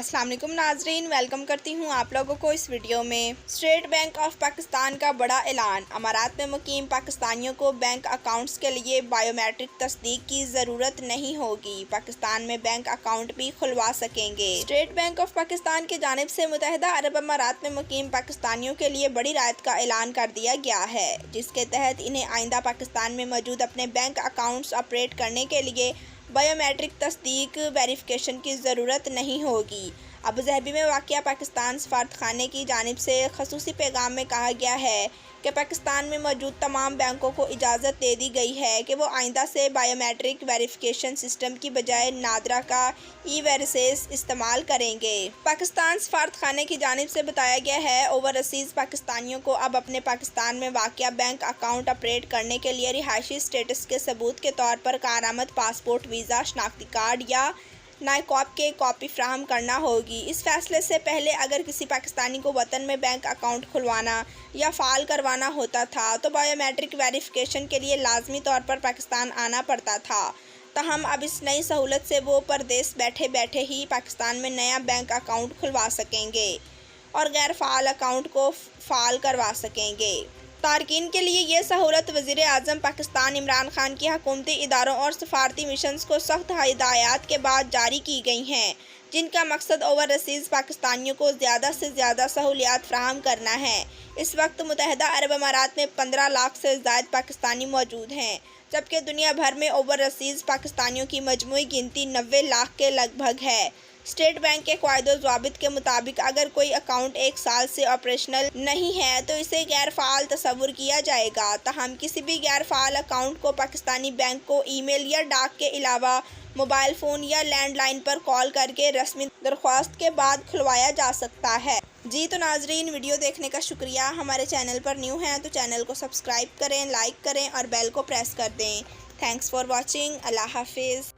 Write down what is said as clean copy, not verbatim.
अस्सलाम वालेकुम नाजरीन, वेलकम करती हूँ आप लोगों को इस वीडियो में। स्टेट बैंक ऑफ पाकिस्तान का बड़ा ऐलान। अमारात में मुकीम पाकिस्तानियों को बैंक अकाउंट्स के लिए बायोमेट्रिक तस्दीक की ज़रूरत नहीं होगी। पाकिस्तान में बैंक अकाउंट भी खुलवा सकेंगे। स्टेट बैंक ऑफ पाकिस्तान की जानिब से मुत्तहिदा अरब अमारात में मुकीम पाकिस्तानियों के लिए बड़ी राहत का ऐलान कर दिया गया है, जिसके तहत इन्हें आइंदा पाकिस्तान में मौजूद अपने बैंक अकाउंट्स ऑपरेट करने के लिए बायोमेट्रिक तस्दीक वेरिफिकेशन की ज़रूरत नहीं होगी। अबू ज़हबी में वाक़िया पाकिस्तान सफारतखाने की जानिब से ख़ुसूसी पैगाम में कहा गया है कि पाकिस्तान में मौजूद तमाम बैंकों को इजाज़त दे दी गई है कि वो आइंदा से बायोमेट्रिक वेरिफिकेशन सिस्टम की बजाय नादरा का ई-वेरिसेस इस्तेमाल करेंगे। पाकिस्तान सफारतखाने की जानिब से बताया गया है, ओवरसीज़ पाकिस्तानियों को अब अपने पाकिस्तान में वाक़िया बैंक अकाउंट ऑपरेट करने के लिए रिहायशी स्टेटस के सबूत के तौर पर कारआमद पासपोर्ट, वीज़ा, शनाख्ती कार्ड या नायकॉप के कॉपी फ्राहम करना होगी। इस फैसले से पहले अगर किसी पाकिस्तानी को वतन में बैंक अकाउंट खुलवाना या फ़ाल करवाना होता था तो बायोमेट्रिक वेरिफिकेशन के लिए लाजमी तौर पर पाकिस्तान आना पड़ता था। ताहम अब इस नई सहूलत से वो परदेश बैठे बैठे ही पाकिस्तान में नया बैंक अकाउंट खुलवा सकेंगे और गैर फ़ाल अकाउंट को फ़ाल करवा सकेंगे। तारकीन के लिए ये सहूलत वज़ीर आज़म पाकिस्तान इमरान खान की हुकूमती इदारों और सफारती मिशंस को सख्त हिदायत के बाद जारी की गई हैं, जिनका मकसद ओवरसीज़ पाकिस्तानियों को ज़्यादा से ज़्यादा सहूलियात फ्राहम करना है। इस वक्त मुत्तहिदा अरब अमारात में 15 लाख से ज़ायद पाकिस्तानी मौजूद हैं, जबकि दुनिया भर में ओवरसीज़ पाकिस्तानियों की मजमूई गिनती 90 लाख के लगभग है। स्टेट बैंक के क़वाइद व ज़वाबित के मुताबिक अगर कोई अकाउंट 1 साल से ऑपरेशनल नहीं है तो इसे गैर फ़ाल तस्वुर किया जाएगा। ताहम किसी भी गैर फ़ाल अकाउंट को पाकिस्तानी बैंक को ईमेल या डाक के अलावा मोबाइल फ़ोन या लैंडलाइन पर कॉल करके रस्मी दरख्वास्त के बाद खुलवाया जा सकता है। जी तो नाजरीन, वीडियो देखने का शुक्रिया। हमारे चैनल पर न्यू हैं तो चैनल को सब्सक्राइब करें, लाइक करें और बेल को प्रेस कर दें। Thanks for watching. अल्लाह हाफिज़।